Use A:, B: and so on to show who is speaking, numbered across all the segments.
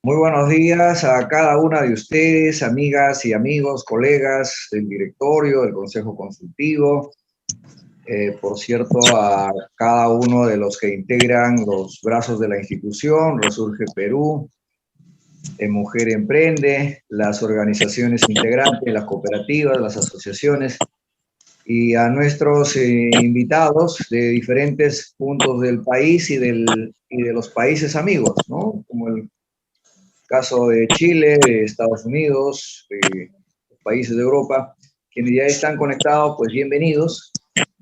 A: Muy buenos días a cada una de ustedes, amigas y amigos, colegas del directorio, del Consejo Consultivo, por cierto, a cada uno de los que integran los brazos de la institución, Resurge Perú, Mujer Emprende, las organizaciones integrantes, las cooperativas, las asociaciones, y a nuestros invitados de diferentes puntos del país y de los países amigos, ¿no? Como el caso de Chile, de Estados Unidos, de los países de Europa, quienes ya están conectados, pues bienvenidos.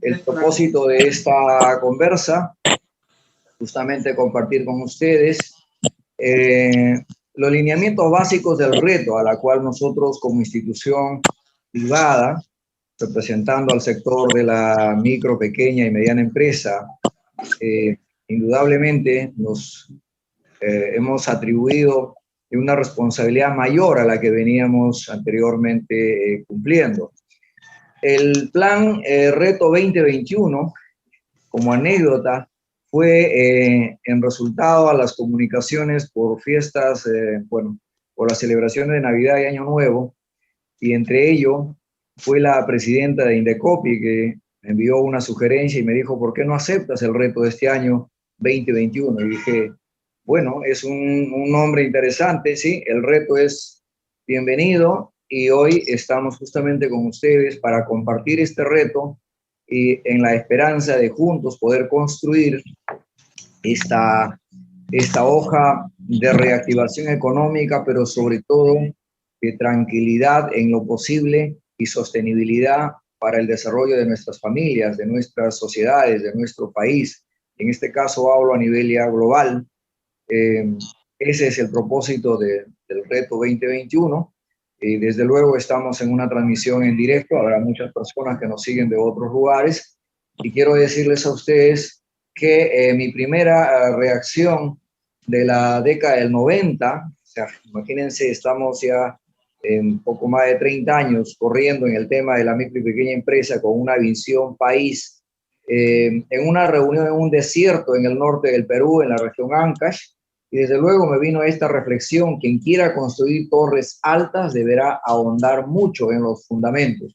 A: El propósito de esta conversa, justamente compartir con ustedes los lineamientos básicos del reto a la cual nosotros como institución privada, representando al sector de la micro, pequeña y mediana empresa, indudablemente nos hemos atribuido una responsabilidad mayor a la que veníamos anteriormente cumpliendo. El plan Reto 2021, como anécdota, fue en resultado a las comunicaciones por fiestas, bueno, por las celebraciones de Navidad y Año Nuevo, y entre ello fue la presidenta de Indecopi que me envió una sugerencia y me dijo, ¿por qué no aceptas el reto de este año 2021? Y dije, bueno, es un nombre interesante, sí, el reto es bienvenido y hoy estamos justamente con ustedes para compartir este reto y en la esperanza de juntos poder construir esta, esta hoja de reactivación económica, pero sobre todo de tranquilidad en lo posible y sostenibilidad para el desarrollo de nuestras familias, de nuestras sociedades, de nuestro país. En este caso hablo a nivel ya global. Eh, Ese es el propósito del reto 2021. Desde luego estamos en una transmisión en directo, habrá muchas personas que nos siguen de otros lugares y quiero decirles a ustedes que mi primera reacción de la década del 90, o sea, imagínense, estamos ya en poco más de 30 años corriendo en el tema de la micro y pequeña empresa con una visión país, en una reunión en un desierto en el norte del Perú, en la región Ancash, y desde luego me vino esta reflexión: quien quiera construir torres altas deberá ahondar mucho en los fundamentos.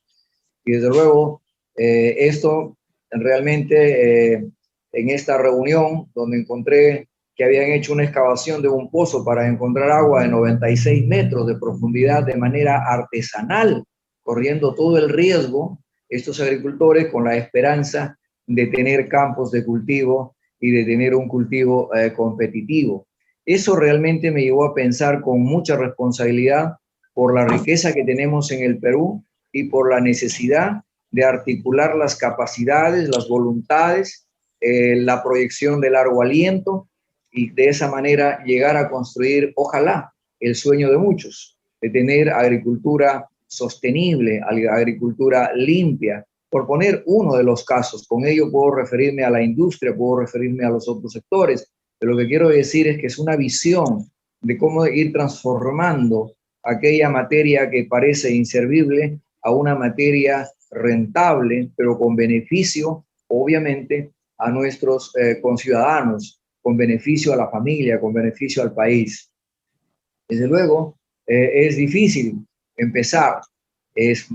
A: Y desde luego esto realmente en esta reunión donde encontré que habían hecho una excavación de un pozo para encontrar agua de 96 metros de profundidad de manera artesanal, corriendo todo el riesgo, estos agricultores con la esperanza de tener campos de cultivo y de tener un cultivo competitivo. Eso realmente me llevó a pensar con mucha responsabilidad por la riqueza que tenemos en el Perú y por la necesidad de articular las capacidades, las voluntades, la proyección de largo aliento y de esa manera llegar a construir, ojalá, el sueño de muchos, de tener agricultura sostenible, agricultura limpia, por poner uno de los casos. Con ello puedo referirme a la industria, puedo referirme a los otros sectores, pero lo que quiero decir es que es una visión de cómo ir transformando aquella materia que parece inservible a una materia rentable, pero con beneficio, obviamente, a nuestros conciudadanos, con beneficio a la familia, con beneficio al país. Desde luego, es difícil empezar. Es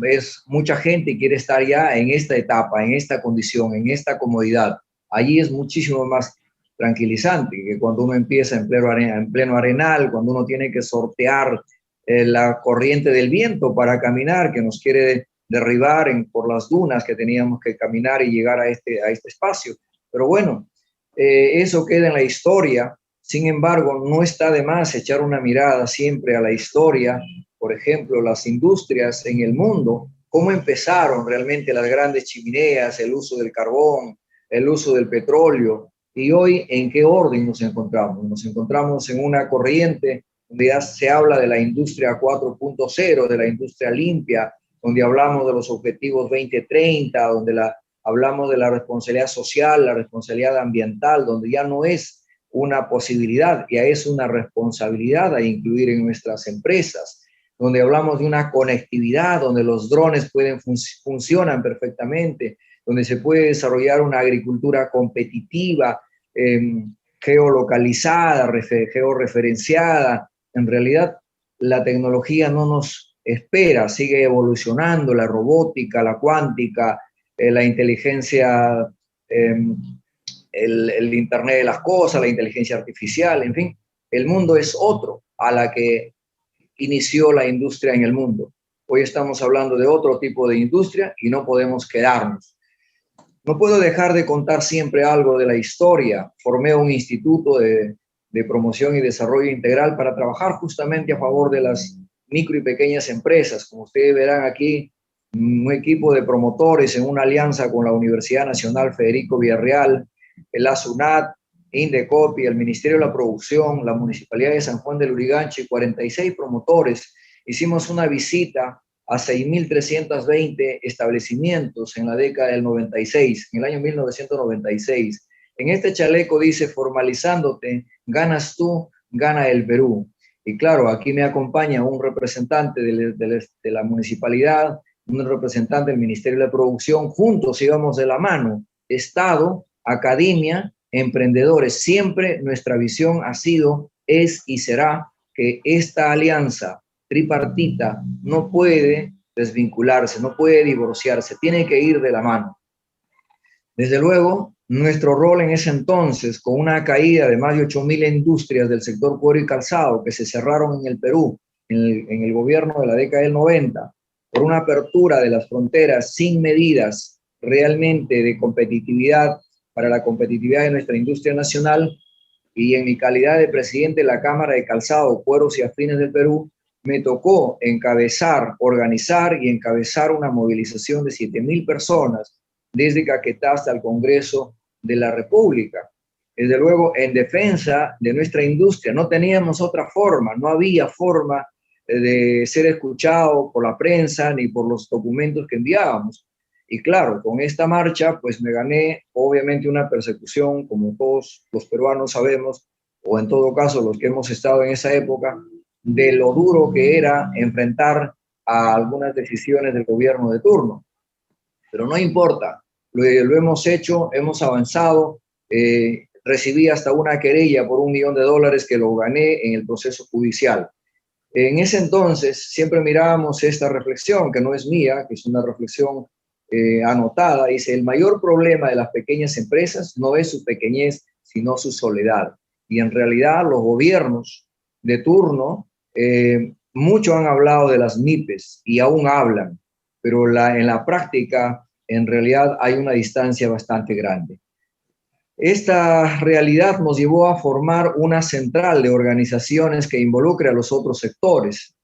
A: mucha gente quiere estar ya en esta etapa, en esta condición, en esta comodidad. Allí es muchísimo más tranquilizante que cuando uno empieza en pleno arenal, cuando uno tiene que sortear la corriente del viento para caminar, que nos quiere derribar por las dunas que teníamos que caminar y llegar a este espacio. Pero bueno, eso queda en la historia. Sin embargo, no está de más echar una mirada siempre a la historia, por ejemplo, las industrias en el mundo, cómo empezaron realmente las grandes chimeneas, el uso del carbón, el uso del petróleo, y hoy en qué orden nos encontramos. Nos encontramos en una corriente donde ya se habla de la industria 4.0, de la industria limpia, donde hablamos de los objetivos 2030, donde hablamos de la responsabilidad social, la responsabilidad ambiental, donde ya no es una posibilidad, ya es una responsabilidad a incluir en nuestras empresas, donde hablamos de una conectividad, donde los drones funcionan perfectamente, donde se puede desarrollar una agricultura competitiva, geolocalizada, georreferenciada, en realidad la tecnología no nos espera, sigue evolucionando, la robótica, la cuántica, la inteligencia, el Internet de las cosas, la inteligencia artificial, en fin, el mundo es otro a la que inició la industria en el mundo. Hoy estamos hablando de otro tipo de industria y no podemos quedarnos. No puedo dejar de contar siempre algo de la historia. Formé un instituto de promoción y desarrollo integral para trabajar justamente a favor de las micro y pequeñas empresas. Como ustedes verán aquí, un equipo de promotores en una alianza con la Universidad Nacional Federico Villarreal, el ASUNAT, Indecopi, el Ministerio de la Producción, la Municipalidad de San Juan del Lurigancho y 46 promotores. Hicimos una visita a 6.320 establecimientos en la década del 96, en el año 1996. En este chaleco dice, formalizándote, ganas tú, gana el Perú. Y claro, aquí me acompaña un representante de la municipalidad, un representante del Ministerio de la Producción. Juntos íbamos de la mano, Estado, academia, emprendedores. Siempre nuestra visión ha sido, es y será que esta alianza tripartita no puede desvincularse, no puede divorciarse, tiene que ir de la mano. Desde luego, nuestro rol en ese entonces, con una caída de más de 8.000 industrias del sector cuero y calzado que se cerraron en el Perú en el gobierno de la década del 90, por una apertura de las fronteras sin medidas realmente de competitividad para la competitividad de nuestra industria nacional, y en mi calidad de presidente de la Cámara de Calzado, Cueros y Afines del Perú, me tocó encabezar, organizar y encabezar una movilización de 7.000 personas desde Caquetá hasta el Congreso de la República. Desde luego, en defensa de nuestra industria, no teníamos otra forma, no había forma de ser escuchado por la prensa ni por los documentos que enviábamos. Y claro, con esta marcha, pues me gané obviamente una persecución, como todos los peruanos sabemos, o en todo caso los que hemos estado en esa época, de lo duro que era enfrentar a algunas decisiones del gobierno de turno. Pero no importa, lo hemos hecho, hemos avanzado, recibí hasta una querella por $1 millón que lo gané en el proceso judicial. En ese entonces siempre mirábamos esta reflexión, que no es mía, que es una reflexión anotada. Dice, el mayor problema de las pequeñas empresas no es su pequeñez, sino su soledad. Y en realidad los gobiernos de turno, mucho han hablado de las MIPES y aún hablan, pero en la práctica en realidad hay una distancia bastante grande. Esta realidad nos llevó a formar una central de organizaciones que involucre a los otros sectores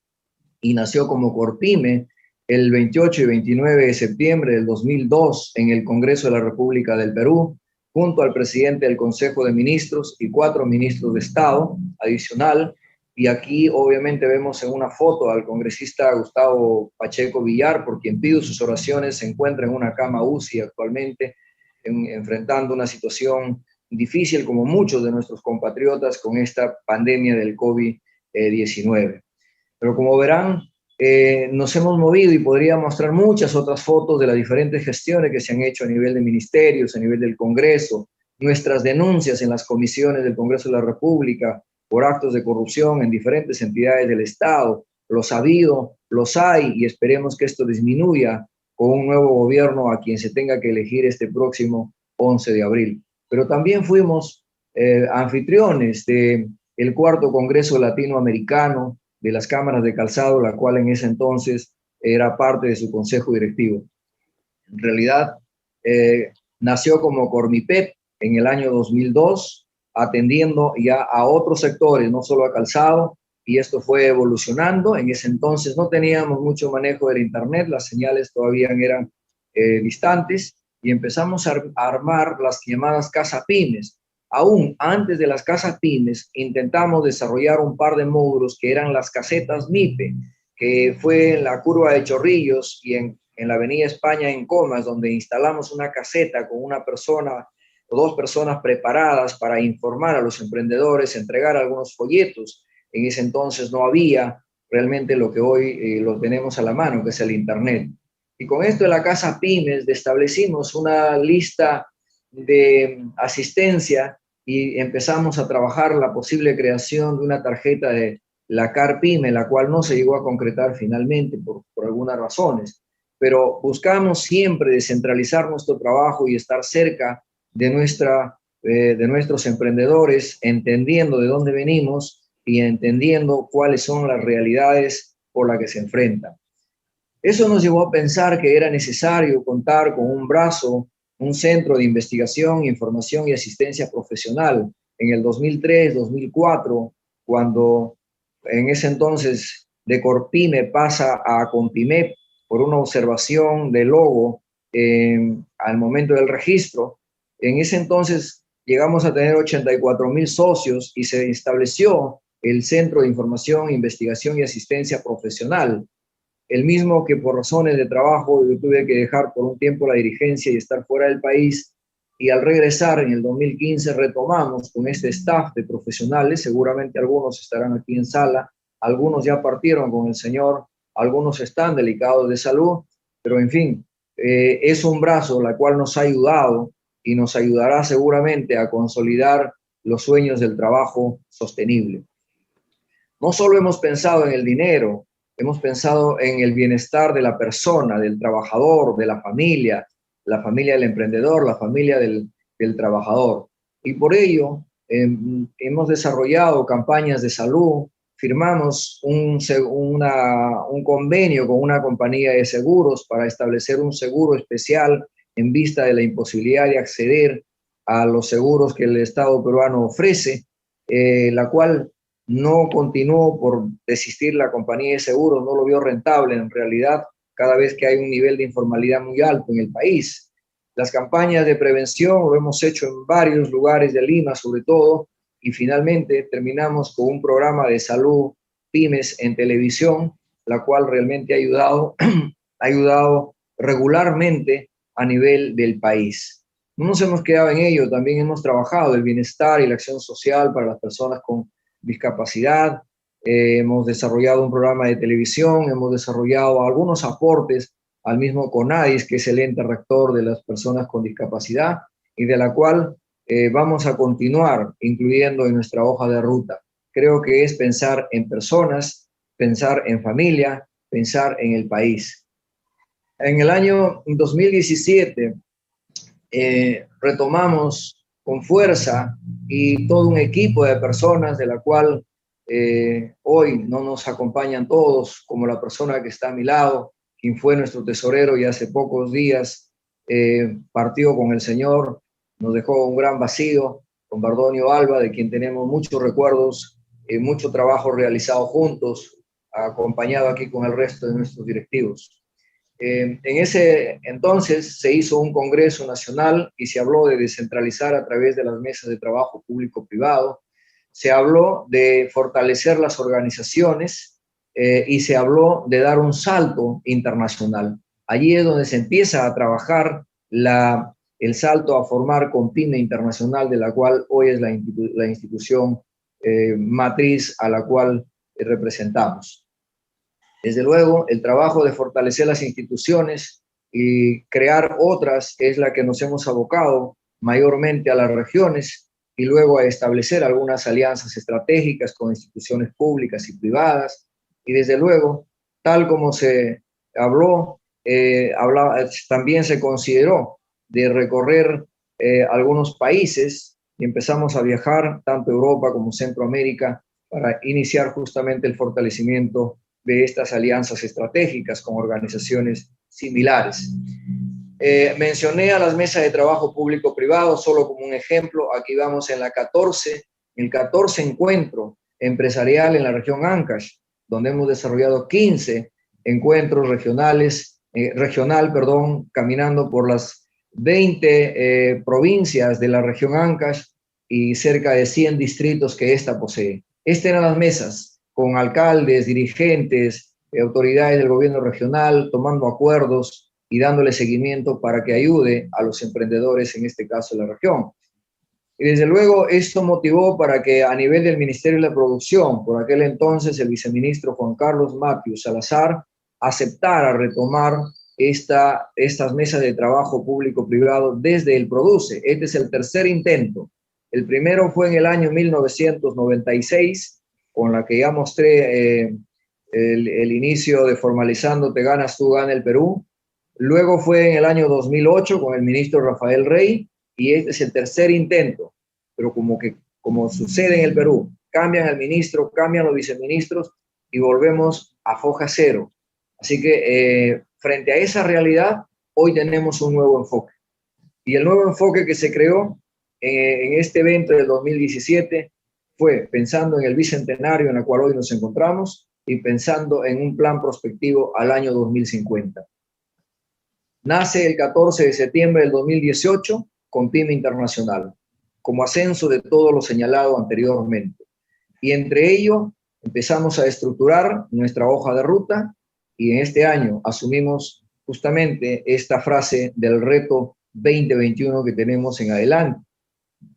A: y nació como Corpime el 28 y 29 de septiembre del 2002 en el Congreso de la República del Perú, junto al presidente del Consejo de Ministros y 4 ministros de Estado adicional. Y aquí obviamente vemos en una foto al congresista Gustavo Pacheco Villar, por quien pido sus oraciones, se encuentra en una cama UCI actualmente, enfrentando una situación difícil como muchos de nuestros compatriotas con esta pandemia del COVID-19. Pero como verán, nos hemos movido y podría mostrar muchas otras fotos de las diferentes gestiones que se han hecho a nivel de ministerios, a nivel del Congreso, nuestras denuncias en las comisiones del Congreso de la República por actos de corrupción en diferentes entidades del Estado. Los ha habido, los hay y esperemos que esto disminuya con un nuevo gobierno a quien se tenga que elegir este próximo 11 de abril. Pero también fuimos anfitriones del cuarto Congreso Latinoamericano de las Cámaras de Calzado, la cual en ese entonces era parte de su consejo directivo. En realidad, nació como Cormipep en el año 2002, atendiendo ya a otros sectores, no solo a calzado, y esto fue evolucionando. En ese entonces no teníamos mucho manejo del Internet, las señales todavía eran distantes, y empezamos a armar las llamadas Casa Pymes. Aún antes de las Casas Pymes, intentamos desarrollar un par de módulos que eran las casetas MIPE, que fue en la curva de Chorrillos y en la Avenida España en Comas, donde instalamos una caseta con una persona o 2 personas preparadas para informar a los emprendedores, entregar algunos folletos. En ese entonces no había realmente lo que hoy lo tenemos a la mano, que es el Internet. Y con esto de la Casa Pymes establecimos una lista de asistencia y empezamos a trabajar la posible creación de una tarjeta de la CARPYME, la cual no se llegó a concretar finalmente por algunas razones, pero buscamos siempre descentralizar nuestro trabajo y estar cerca de nuestros emprendedores, entendiendo de dónde venimos y entendiendo cuáles son las realidades por las que se enfrentan. Eso nos llevó a pensar que era necesario contar con un brazo, un centro de investigación, información y asistencia profesional. En el 2003, 2004, cuando en ese entonces de Corpime pasa a Compimep por una observación de logo al momento del registro, en ese entonces llegamos a tener 84,000 socios y se estableció el Centro de Información, Investigación y Asistencia Profesional, el mismo que por razones de trabajo yo tuve que dejar por un tiempo la dirigencia y estar fuera del país, y al regresar en el 2015 retomamos con este staff de profesionales. Seguramente algunos estarán aquí en sala, algunos ya partieron con el Señor, algunos están delicados de salud, pero en fin, es un brazo la cual nos ha ayudado y nos ayudará seguramente a consolidar los sueños del trabajo sostenible. No solo hemos pensado en el dinero, hemos pensado en el bienestar de la persona, del trabajador, de la familia del emprendedor, la familia del trabajador. Y por ello hemos desarrollado campañas de salud, firmamos un convenio con una compañía de seguros para establecer un seguro especial en vista de la imposibilidad de acceder a los seguros que el Estado peruano ofrece, la cual no continuó por desistir la compañía de seguros, no lo vio rentable en realidad, cada vez que hay un nivel de informalidad muy alto en el país. Las campañas de prevención lo hemos hecho en varios lugares de Lima, sobre todo, y finalmente terminamos con un programa de salud pymes en televisión, la cual realmente ha ayudado regularmente a nivel del país. No nos hemos quedado en ello, también hemos trabajado el bienestar y la acción social para las personas con discapacidad, hemos desarrollado un programa de televisión, hemos desarrollado algunos aportes al mismo CONADIS, que es el ente rector de las personas con discapacidad, y de la cual vamos a continuar incluyendo en nuestra hoja de ruta. Creo que es pensar en personas, pensar en familia, pensar en el país. En el año 2017 retomamos con fuerza y todo un equipo de personas de la cual hoy no nos acompañan todos, como la persona que está a mi lado, quien fue nuestro tesorero y hace pocos días partió con el Señor, nos dejó un gran vacío, con Bardonio Alba, de quien tenemos muchos recuerdos, mucho trabajo realizado juntos, acompañado aquí con el resto de nuestros directivos. En ese entonces se hizo un Congreso Nacional y se habló de descentralizar a través de las mesas de trabajo público-privado, se habló de fortalecer las organizaciones y se habló de dar un salto internacional. Allí es donde se empieza a trabajar el salto a formar Compime Internacional, de la cual hoy es la institución matriz a la cual representamos. Desde luego, el trabajo de fortalecer las instituciones y crear otras es la que nos hemos abocado mayormente a las regiones y luego a establecer algunas alianzas estratégicas con instituciones públicas y privadas. Y desde luego, tal como se habló, también se consideró de recorrer algunos países y empezamos a viajar tanto a Europa como Centroamérica para iniciar justamente el fortalecimiento de estas alianzas estratégicas con organizaciones similares. Mencioné a las mesas de trabajo público-privado solo como un ejemplo. Aquí vamos en el 14 encuentro empresarial en la región Ancash, donde hemos desarrollado 15 encuentros caminando por las 20 provincias de la región Ancash y cerca de 100 distritos que ésta posee. Estas eran las mesas, con alcaldes, dirigentes, autoridades del gobierno regional, tomando acuerdos y dándole seguimiento para que ayude a los emprendedores, en este caso de la región. Y desde luego esto motivó para que a nivel del Ministerio de la Producción, por aquel entonces el viceministro Juan Carlos Matthews Salazar, aceptara retomar estas mesas de trabajo público-privado desde el Produce. Este es el tercer intento. El primero fue en el año 1996, con la que ya mostré el inicio de Formalizando Te Ganas, Tú Gana el Perú. Luego fue en el año 2008 con el ministro Rafael Rey, y este es el tercer intento, pero como sucede en el Perú, cambian el ministro, cambian los viceministros y volvemos a foja cero. Así que frente a esa realidad, hoy tenemos un nuevo enfoque. Y el nuevo enfoque que se creó en este evento del 2017 fue pensando en el bicentenario en el cual hoy nos encontramos y pensando en un plan prospectivo al año 2050. Nace el 14 de septiembre del 2018 con PYME Internacional, como ascenso de todo lo señalado anteriormente. Y entre ello empezamos a estructurar nuestra hoja de ruta, y en este año asumimos justamente esta frase del reto 2021 que tenemos en adelante.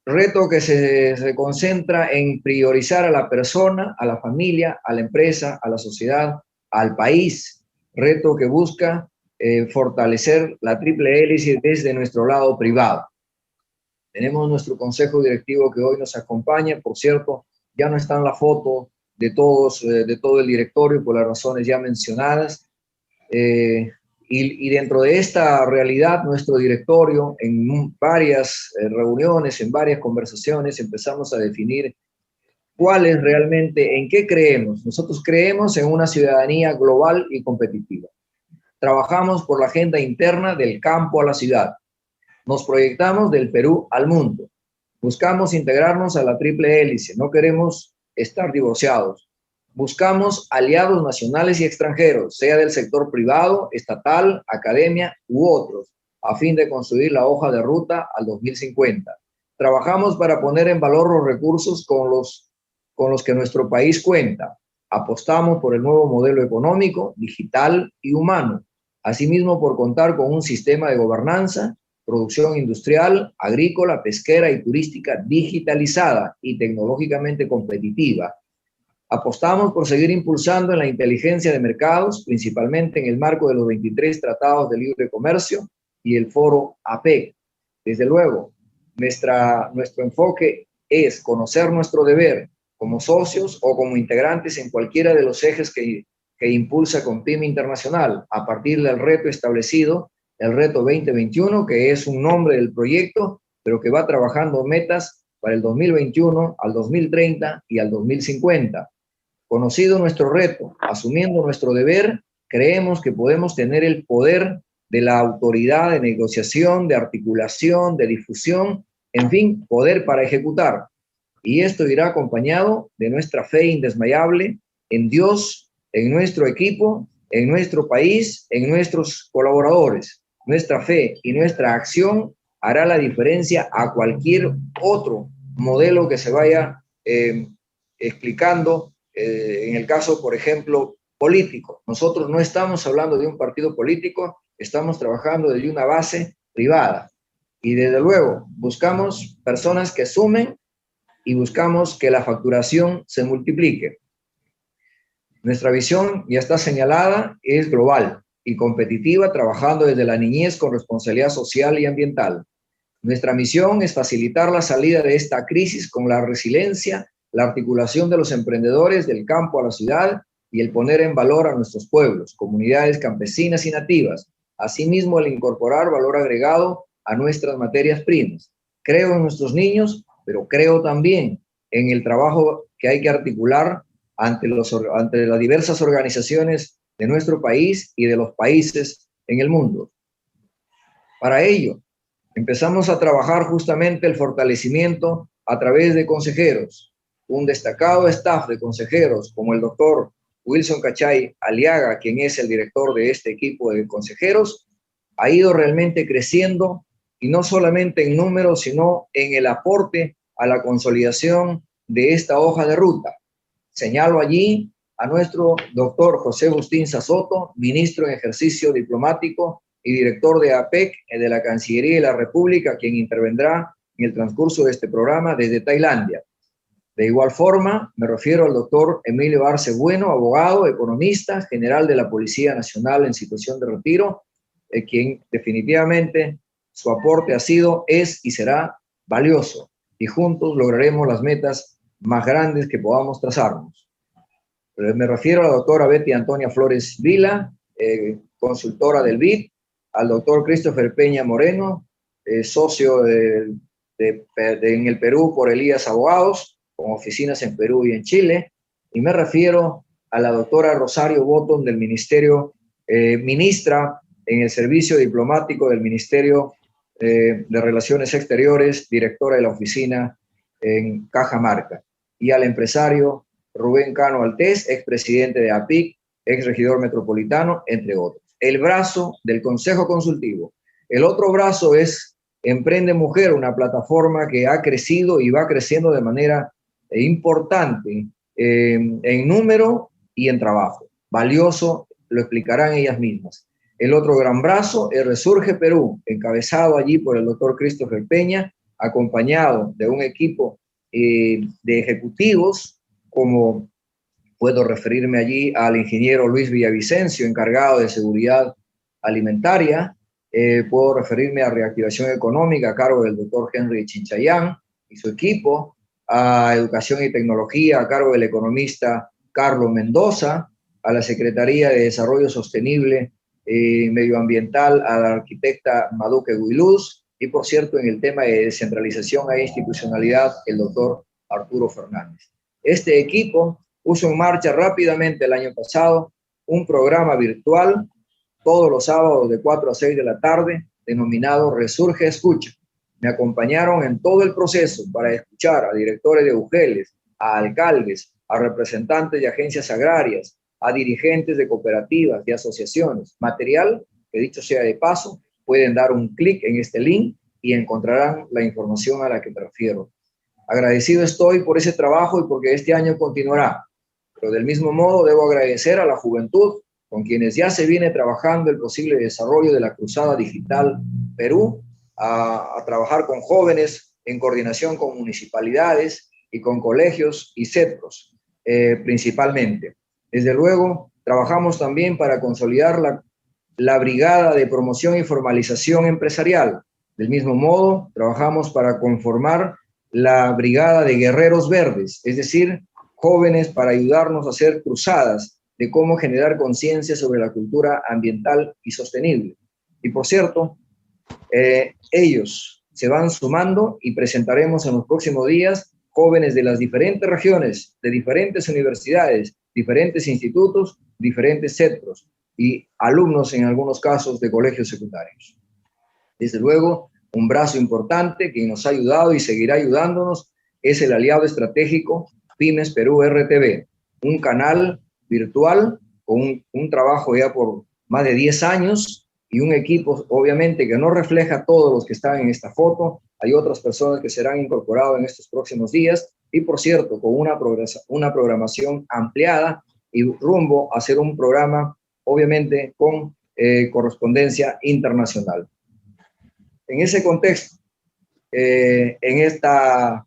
A: Reto que se concentra en priorizar a la persona, a la familia, a la empresa, a la sociedad, al país. Reto que busca fortalecer la triple hélice desde nuestro lado privado. Tenemos nuestro consejo directivo que hoy nos acompaña. Por cierto, ya no está en la foto de todo el directorio por las razones ya mencionadas. Y dentro de esta realidad, nuestro directorio, en varias reuniones, en varias conversaciones, empezamos a definir cuál es realmente, en qué creemos. Nosotros creemos en una ciudadanía global y competitiva. Trabajamos por la agenda interna del campo a la ciudad. Nos proyectamos del Perú al mundo. Buscamos integrarnos a la triple hélice. No queremos estar divorciados. Buscamos aliados nacionales y extranjeros, sea del sector privado, estatal, academia u otros, a fin de construir la hoja de ruta al 2050. Trabajamos para poner en valor los recursos con los que nuestro país cuenta. Apostamos por el nuevo modelo económico, digital y humano. Asimismo, por contar con un sistema de gobernanza, producción industrial, agrícola, pesquera y turística digitalizada y tecnológicamente competitiva. Apostamos por seguir impulsando en la inteligencia de mercados, principalmente en el marco de los 23 tratados de libre comercio y el foro APEC. Desde luego, nuestro enfoque es conocer nuestro deber como socios o como integrantes en cualquiera de los ejes que impulsa con PYME Internacional, a partir del reto establecido, el reto 2021, que es un nombre del proyecto, pero que va trabajando metas para el 2021, al 2030 y al 2050. Conocido nuestro reto, asumiendo nuestro deber, creemos que podemos tener el poder de la autoridad de negociación, de articulación, de difusión, en fin, poder para ejecutar. Y esto irá acompañado de nuestra fe indesmayable en Dios, en nuestro equipo, en nuestro país, en nuestros colaboradores. Nuestra fe y nuestra acción hará la diferencia a cualquier otro modelo que se vaya explicando. En el caso, por ejemplo, político. Nosotros no estamos hablando de un partido político, estamos trabajando desde una base privada. Y desde luego, buscamos personas que sumen y buscamos que la facturación se multiplique. Nuestra visión ya está señalada, es global y competitiva, trabajando desde la niñez con responsabilidad social y ambiental. Nuestra misión es facilitar la salida de esta crisis con la resiliencia, la articulación de los emprendedores del campo a la ciudad y el poner en valor a nuestros pueblos, comunidades campesinas y nativas. Asimismo, el incorporar valor agregado a nuestras materias primas. Creo en nuestros niños, pero creo también en el trabajo que hay que articular ante las diversas organizaciones de nuestro país y de los países en el mundo. Para ello, empezamos a trabajar justamente el fortalecimiento a través de consejeros. Un destacado staff de consejeros, como el doctor Wilson Cachay Aliaga, quien es el director de este equipo de consejeros, ha ido realmente creciendo, y no solamente en números, sino en el aporte a la consolidación de esta hoja de ruta. Señalo allí a nuestro doctor José Agustín Sasoto, ministro en ejercicio diplomático y director de APEC de la Cancillería de la República, quien intervendrá en el transcurso de este programa desde Tailandia. De igual forma, me refiero al doctor Emilio Arce Bueno, abogado, economista, general de la Policía Nacional en situación de retiro, quien definitivamente su aporte ha sido, es y será valioso, y juntos lograremos las metas más grandes que podamos trazarnos. Me refiero a la doctora Betty Antonia Flores Vila, consultora del BID, al doctor Christopher Peña Moreno, socio en el Perú por Elías Abogados, con oficinas en Perú y en Chile, y me refiero a la doctora Rosario Botton del Ministerio, ministra en el Servicio Diplomático del Ministerio de Relaciones Exteriores, directora de la oficina en Cajamarca, y al empresario Rubén Cano Altés, expresidente de APIC, exregidor metropolitano, entre otros. El brazo del Consejo Consultivo. El otro brazo es Emprende Mujer, una plataforma que ha crecido y va creciendo de manera importante en número y en trabajo. Valioso, lo explicarán ellas mismas. El otro gran brazo es Resurge Perú, encabezado allí por el doctor Christopher Peña, acompañado de un equipo de ejecutivos, como puedo referirme allí al ingeniero Luis Villavicencio, encargado de seguridad alimentaria. Puedo referirme a reactivación económica a cargo del doctor Henry Chinchayán y su equipo, a educación y tecnología a cargo del economista Carlos Mendoza, a la Secretaría de Desarrollo Sostenible Medioambiental a la arquitecta Maduque Guiluz, y por cierto en el tema de descentralización e institucionalidad el doctor Arturo Fernández. Este equipo puso en marcha rápidamente el año pasado un programa virtual todos los sábados de 4 a 6 de la tarde denominado Resurge Escucha. Me acompañaron en todo el proceso para escuchar a directores de UGELes, a alcaldes, a representantes de agencias agrarias, a dirigentes de cooperativas, de asociaciones. Material que, dicho sea de paso, pueden dar un clic en este link y encontrarán la información a la que me refiero. Agradecido estoy por ese trabajo y porque este año continuará. Pero del mismo modo debo agradecer a la juventud con quienes ya se viene trabajando el posible desarrollo de la Cruzada Digital Perú, a trabajar con jóvenes en coordinación con municipalidades y con colegios y centros, principalmente. Desde luego, trabajamos también para consolidar la Brigada de Promoción y Formalización Empresarial. Del mismo modo, trabajamos para conformar la Brigada de Guerreros Verdes, es decir, jóvenes para ayudarnos a hacer cruzadas de cómo generar conciencia sobre la cultura ambiental y sostenible. Y por cierto, ellos se van sumando y presentaremos en los próximos días jóvenes de las diferentes regiones, de diferentes universidades, diferentes institutos, diferentes centros y alumnos en algunos casos de colegios secundarios. Desde luego, un brazo importante que nos ha ayudado y seguirá ayudándonos es el aliado estratégico Pymes Perú RTV, un canal virtual con un trabajo ya por más de 10 años y un equipo obviamente que no refleja a todos los que están en esta foto. Hay otras personas que serán incorporadas en estos próximos días y por cierto con una programación ampliada y rumbo a hacer un programa obviamente con correspondencia internacional. En ese contexto, en esta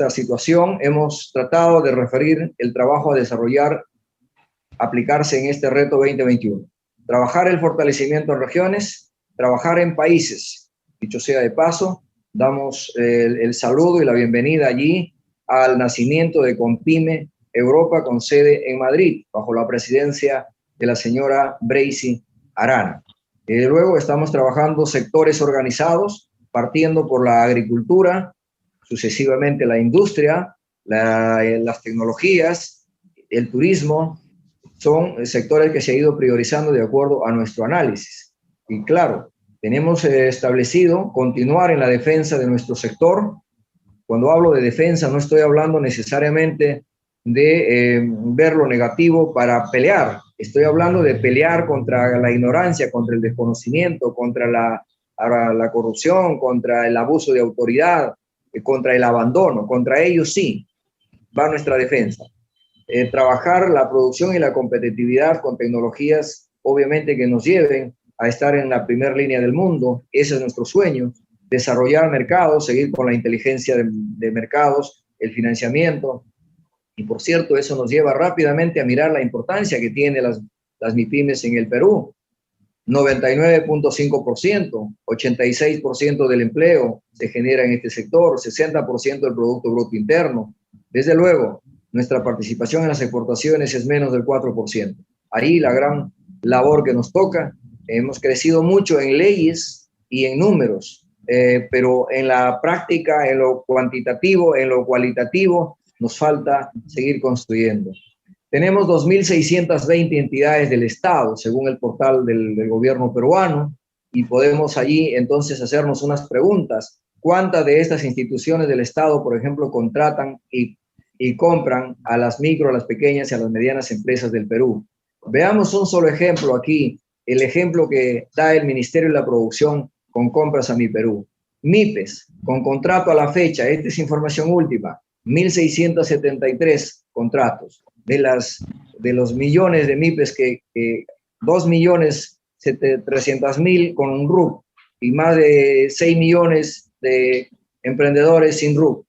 A: situación hemos tratado de referir el trabajo a desarrollar, aplicarse en este reto 2021. Trabajar el fortalecimiento en regiones, trabajar en países. Dicho sea de paso, damos el saludo y la bienvenida allí al nacimiento de Compime Europa con sede en Madrid, bajo la presidencia de la señora Bracy Arana. Luego estamos trabajando sectores organizados, partiendo por la agricultura, sucesivamente la industria, las tecnologías, el turismo, son sectores que se ha ido priorizando de acuerdo a nuestro análisis. Y claro, tenemos establecido continuar en la defensa de nuestro sector. Cuando hablo de defensa no estoy hablando necesariamente de ver lo negativo para pelear. Estoy hablando de pelear contra la ignorancia, contra el desconocimiento, contra la corrupción, contra el abuso de autoridad, contra el abandono. Contra ellos sí va nuestra defensa. Trabajar la producción y la competitividad con tecnologías, obviamente, que nos lleven a estar en la primera línea del mundo. Ese es nuestro sueño. Desarrollar mercados, seguir con la inteligencia de mercados, el financiamiento. Y por cierto, eso nos lleva rápidamente a mirar la importancia que tienen las MIPYMES en el Perú. 99.5%, 86% del empleo se genera en este sector, 60% del Producto Bruto Interno. Desde luego, nuestra participación en las exportaciones es menos del 4%. Ahí la gran labor que nos toca. Hemos crecido mucho en leyes y en números, pero en la práctica, en lo cuantitativo, en lo cualitativo, nos falta seguir construyendo. Tenemos 2.620 entidades del Estado, según el portal del gobierno peruano, y podemos allí entonces hacernos unas preguntas. ¿Cuántas de estas instituciones del Estado, por ejemplo, contratan y compran a las micro, a las pequeñas y a las medianas empresas del Perú? Veamos un solo ejemplo aquí, el ejemplo que da el Ministerio de la Producción con Compras a Mi Perú. MIPES, con contrato a la fecha, esta es información última, 1.673 contratos. De los millones de MIPES 2.300.000 con un RUP y más de 6 millones de emprendedores sin RUP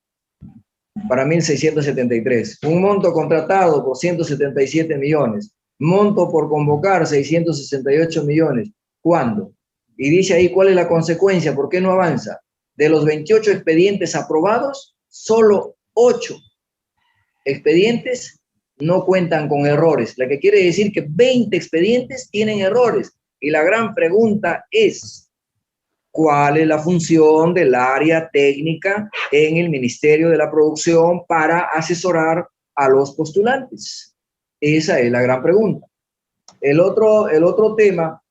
A: para 1.673. Un monto contratado por 177 millones. Monto por convocar 668 millones. ¿Cuándo? Y dice ahí cuál es la consecuencia, ¿por qué no avanza? De los 28 expedientes aprobados, solo 8 expedientes no cuentan con errores, lo que quiere decir que 20 expedientes tienen errores. Y la gran pregunta es, ¿cuál es la función del área técnica en el Ministerio de la Producción para asesorar a los postulantes? Esa es la gran pregunta. El otro tema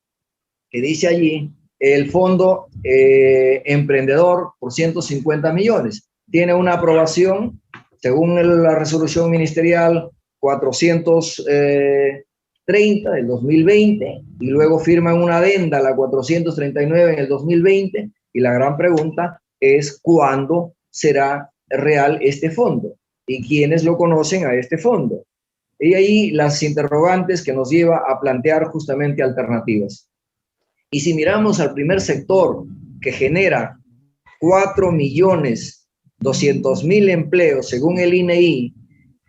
A: que dice allí, el fondo emprendedor por 150 millones. Tiene una aprobación, según la resolución ministerial 430 del 2020, y luego firman una adenda, la 439 en el 2020, y la gran pregunta es ¿cuándo será real este fondo? ¿Y quiénes lo conocen a este fondo? Y ahí las interrogantes que nos lleva a plantear justamente alternativas. Y si miramos al primer sector, que genera 4.200.000 empleos según el INEI,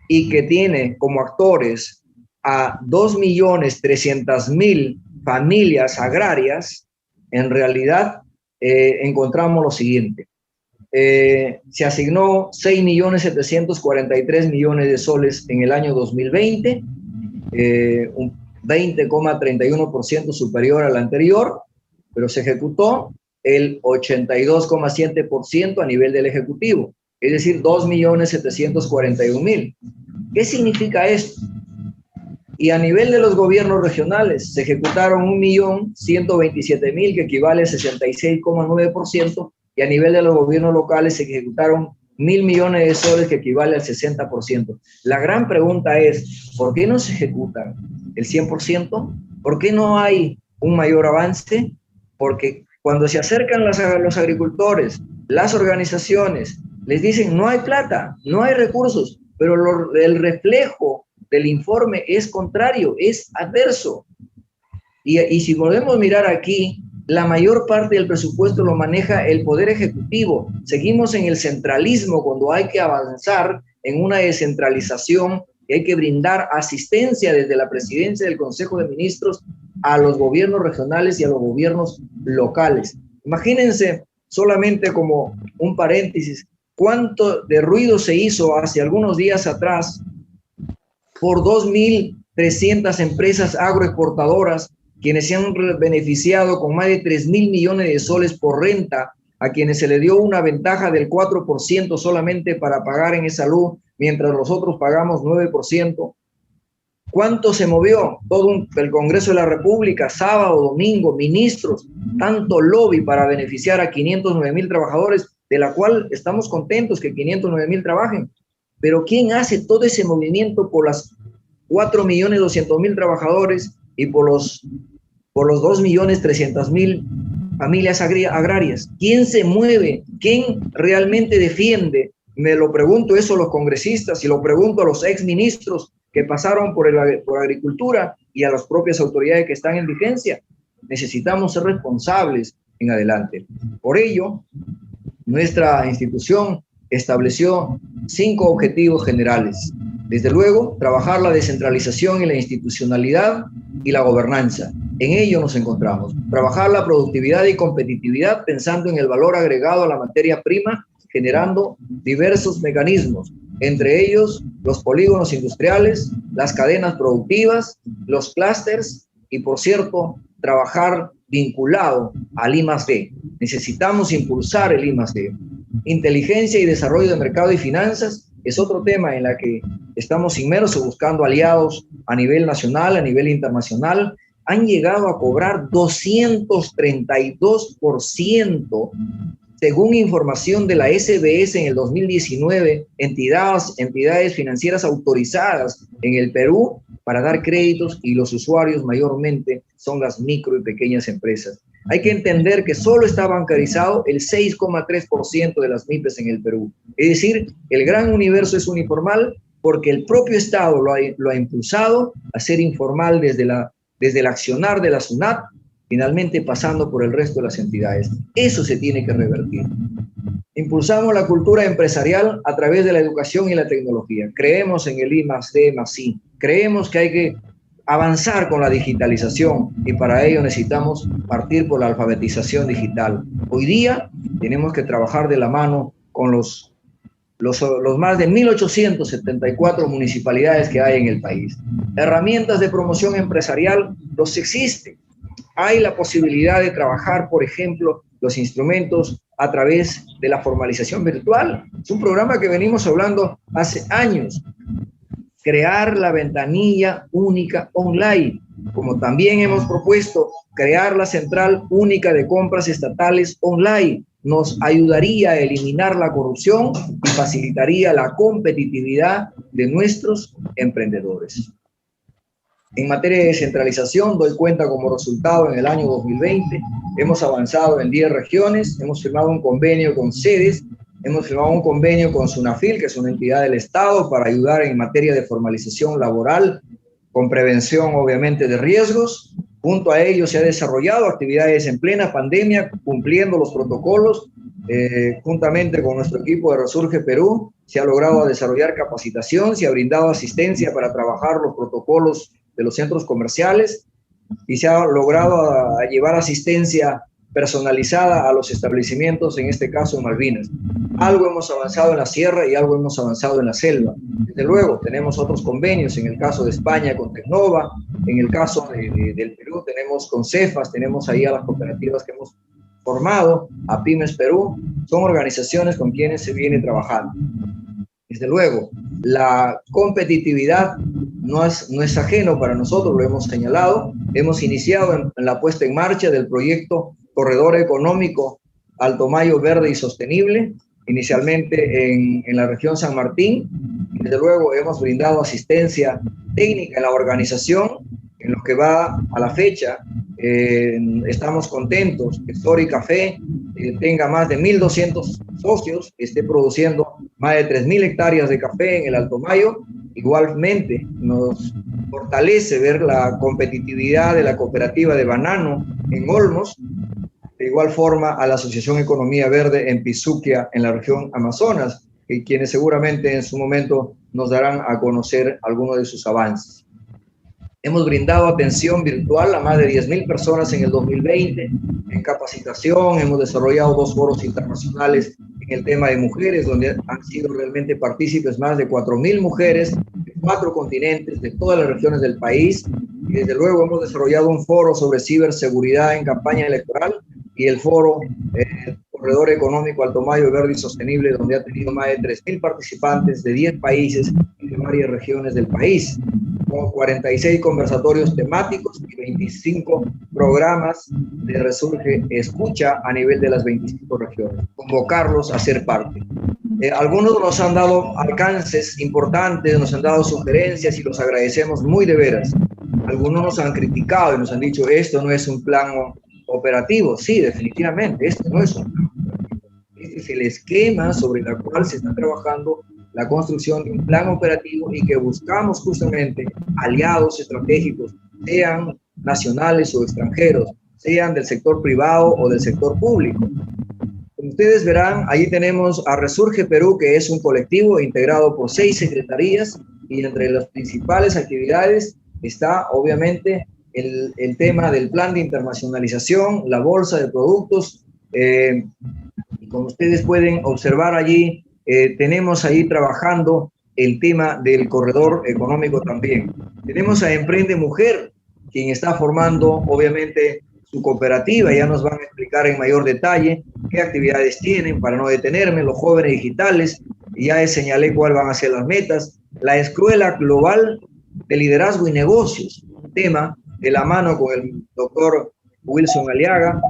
A: y que tiene como actores a 2.300.000 familias agrarias, en realidad encontramos lo siguiente. Se asignó 6.743 millones de soles en el año 2020, un 20,31% superior al anterior, pero se ejecutó el 82,7% a nivel del Ejecutivo, es decir, 2.741.000. ¿Qué significa esto? Y a nivel de los gobiernos regionales se ejecutaron 1.127.000, que equivale al 66,9%, y a nivel de los gobiernos locales se ejecutaron 1.000 millones de soles, que equivale al 60%. La gran pregunta es, ¿por qué no se ejecutan el 100%? ¿Por qué no hay un mayor avance? Porque cuando se acercan los agricultores, las organizaciones, les dicen no hay plata, no hay recursos, pero el reflejo del informe es contrario, es adverso. Y si podemos mirar aquí, la mayor parte del presupuesto lo maneja el Poder Ejecutivo. Seguimos en el centralismo cuando hay que avanzar en una descentralización y hay que brindar asistencia desde la presidencia del Consejo de Ministros a los gobiernos regionales y a los gobiernos locales. Imagínense, solamente como un paréntesis, cuánto de ruido se hizo hace algunos días atrás por 2.300 empresas agroexportadoras, quienes se han beneficiado con más de 3.000 millones de soles por renta, a quienes se le dio una ventaja del 4% solamente para pagar en salud, mientras nosotros pagamos 9%. ¿Cuánto se movió? Todo el Congreso de la República, sábado, domingo, ministros, tanto lobby para beneficiar a 509.000 trabajadores, de la cual estamos contentos que 509.000 trabajen. Pero ¿quién hace todo ese movimiento por las 4.200.000 trabajadores y por los 2.300.000 familias agrarias? ¿Quién se mueve? ¿Quién realmente defiende? Me lo pregunto eso a los congresistas y lo pregunto a los exministros que pasaron por agricultura y a las propias autoridades que están en vigencia. Necesitamos ser responsables en adelante. Por ello, nuestra institución estableció 5 objetivos generales. Desde luego, trabajar la descentralización y la institucionalidad y la gobernanza. En ello nos encontramos. Trabajar la productividad y competitividad pensando en el valor agregado a la materia prima, generando diversos mecanismos. entre ellos los polígonos industriales, las cadenas productivas, los clústeres y, por cierto, trabajar vinculado al I+D. Necesitamos impulsar el I+D. Inteligencia y desarrollo de mercado y finanzas es otro tema en la que estamos inmersos buscando aliados a nivel nacional, a nivel internacional. Han llegado a cobrar 232%, según información de la SBS en el 2019, entidades financieras autorizadas en el Perú para dar créditos, y los usuarios mayormente son las micro y pequeñas empresas. Hay que entender que solo está bancarizado el 6,3% de las MIPES en el Perú. Es decir, el gran universo es uniformal porque el propio Estado lo ha impulsado a ser informal desde el accionar de la SUNAT, finalmente pasando por el resto de las entidades. Eso se tiene que revertir. Impulsamos la cultura empresarial a través de la educación y la tecnología. Creemos en el I+D+I. Creemos que hay que avanzar con la digitalización y para ello necesitamos partir por la alfabetización digital. Hoy día tenemos que trabajar de la mano con los más de 1.874 municipalidades que hay en el país. Herramientas de promoción empresarial los existen. Hay la posibilidad de trabajar, por ejemplo, los instrumentos a través de la formalización virtual. Es un programa que venimos hablando hace años. Crear la ventanilla única online, como también hemos propuesto crear la central única de compras estatales online. Nos ayudaría a eliminar la corrupción y facilitaría la competitividad de nuestros emprendedores. En materia de descentralización, doy cuenta como resultado en el año 2020, hemos avanzado en 10 regiones, hemos firmado un convenio con sedes, hemos firmado un convenio con SUNAFIL, que es una entidad del Estado, para ayudar en materia de formalización laboral, con prevención obviamente de riesgos. Junto a ello se ha desarrollado actividades en plena pandemia, cumpliendo los protocolos. Juntamente con nuestro equipo de Resurge Perú, se ha logrado desarrollar capacitación, se ha brindado asistencia para trabajar los protocolos de los centros comerciales y se ha logrado llevar asistencia personalizada a los establecimientos, en este caso en Malvinas. Algo hemos avanzado en la sierra y algo hemos avanzado en la selva. Desde luego, tenemos otros convenios, en el caso de España con Tecnova, en el caso del Perú tenemos con Cefas, tenemos ahí a las cooperativas que hemos formado, a Pymes Perú, son organizaciones con quienes se viene trabajando. Desde luego, la competitividad no es ajeno para nosotros, lo hemos señalado. Hemos iniciado en la puesta en marcha del proyecto Corredor Económico Alto Mayo Verde y Sostenible, inicialmente en la región San Martín. Desde luego, hemos brindado asistencia técnica en la organización. En lo que va a la fecha, estamos contentos que Sori Café tenga más de 1.200 socios, esté produciendo más de 3.000 hectáreas de café en el Alto Mayo. Igualmente nos fortalece ver la competitividad de la cooperativa de banano en Olmos, de igual forma a la Asociación Economía Verde en Pizuquia, en la región Amazonas, y quienes seguramente en su momento nos darán a conocer algunos de sus avances. Hemos brindado atención virtual a más de 10.000 personas en el 2020 en capacitación. Hemos desarrollado 2 foros internacionales en el tema de mujeres, donde han sido realmente partícipes más de 4.000 mujeres de 4 continentes, de todas las regiones del país. Y desde luego hemos desarrollado un foro sobre ciberseguridad en campaña electoral y el foro Corredor Económico Alto Mayo Verde y Sostenible, donde ha tenido más de 3.000 participantes de 10 países y de varias regiones del país, con 46 conversatorios temáticos y 25 programas de Resurge Escucha a nivel de las 25 regiones. Convocarlos a ser parte. Algunos nos han dado alcances importantes, nos han dado sugerencias y los agradecemos muy de veras. Algunos nos han criticado y nos han dicho, esto no es un plan operativo. Sí, definitivamente, esto no es un plan operativo. Este es el esquema sobre el cual se está trabajando la construcción de un plan operativo y que buscamos justamente aliados estratégicos, sean nacionales o extranjeros, sean del sector privado o del sector público. Como ustedes verán, ahí tenemos a Resurge Perú, que es un colectivo integrado por 6 secretarías, y entre las principales actividades está obviamente el tema del plan de internacionalización, la bolsa de productos, y como ustedes pueden observar allí, tenemos ahí trabajando el tema del corredor económico también. Tenemos a Emprende Mujer, quien está formando obviamente su cooperativa. Ya nos van a explicar en mayor detalle qué actividades tienen para no detenerme, los jóvenes digitales, ya les señalé cuáles van a ser las metas. La Escuela Global de Liderazgo y Negocios, un tema de la mano con el doctor Wilson Aliaga.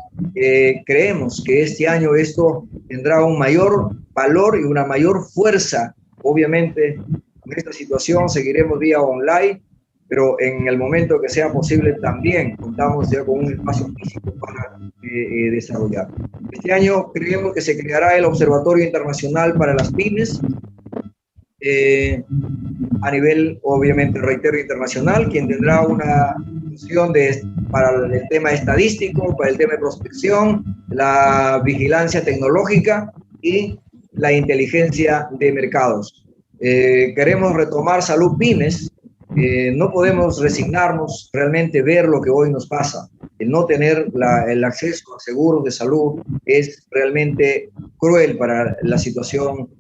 A: Creemos que este año esto tendrá un mayor valor y una mayor fuerza. Obviamente, en esta situación seguiremos vía online, pero en el momento que sea posible también contamos ya con un espacio físico para desarrollar. Este año creemos que se creará el Observatorio Internacional para las Pymes, a nivel, obviamente, reitero, internacional, quien tendrá una función para el tema estadístico, para el tema de prospección, la vigilancia tecnológica y la inteligencia de mercados. Queremos retomar Salud Pymes. No podemos resignarnos, realmente ver lo que hoy nos pasa. El no tener el acceso a seguros de salud es realmente cruel para la situación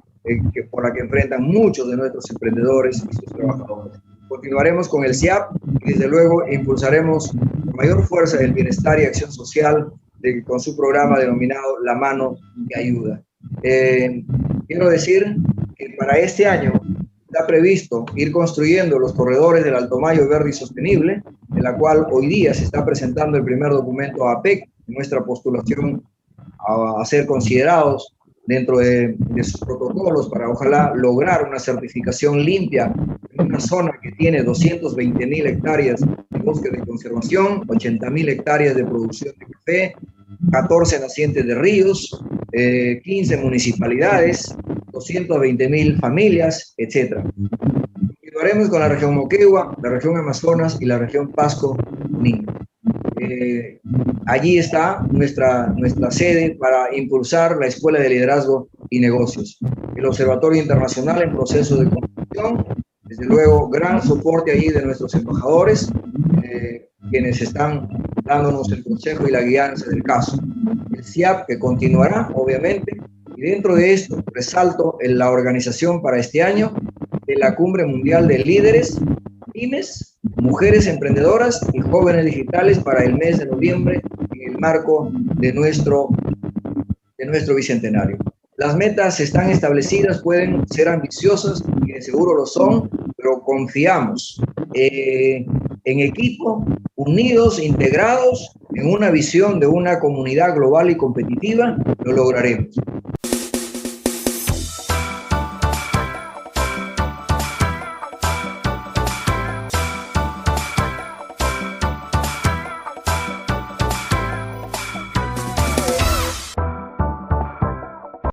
A: por la que enfrentan muchos de nuestros emprendedores y sus trabajadores. Continuaremos con el CIAP y desde luego impulsaremos con mayor fuerza el bienestar y acción social con su programa denominado La Mano que Ayuda. Quiero decir que para este año está previsto ir construyendo los corredores del Alto Mayo Verde y Sostenible, en la cual hoy día se está presentando el primer documento a APEC, nuestra postulación a ser considerados dentro de sus protocolos para ojalá lograr una certificación limpia en una zona que tiene 220.000 hectáreas de bosque de conservación, 80.000 hectáreas de producción de café, 14 nacientes de ríos, 15 municipalidades, 220.000 familias, etc. Continuaremos con la región Moquegua, la región Amazonas y la región Pasco Junín. Allí está nuestra sede para impulsar la Escuela de Liderazgo y Negocios. El Observatorio Internacional en proceso de construcción, desde luego gran soporte allí de nuestros embajadores, quienes están dándonos el consejo y la guianza del caso. El CIAP que continuará, obviamente, y dentro de esto resalto en la organización para este año de la Cumbre Mundial de Líderes, Pymes, Mujeres Emprendedoras y Jóvenes Digitales para el mes de noviembre en el marco de nuestro bicentenario. Las metas están establecidas, pueden ser ambiciosas y de seguro lo son, pero confiamos en equipo, unidos, integrados, en una visión de una comunidad global y competitiva, lo lograremos.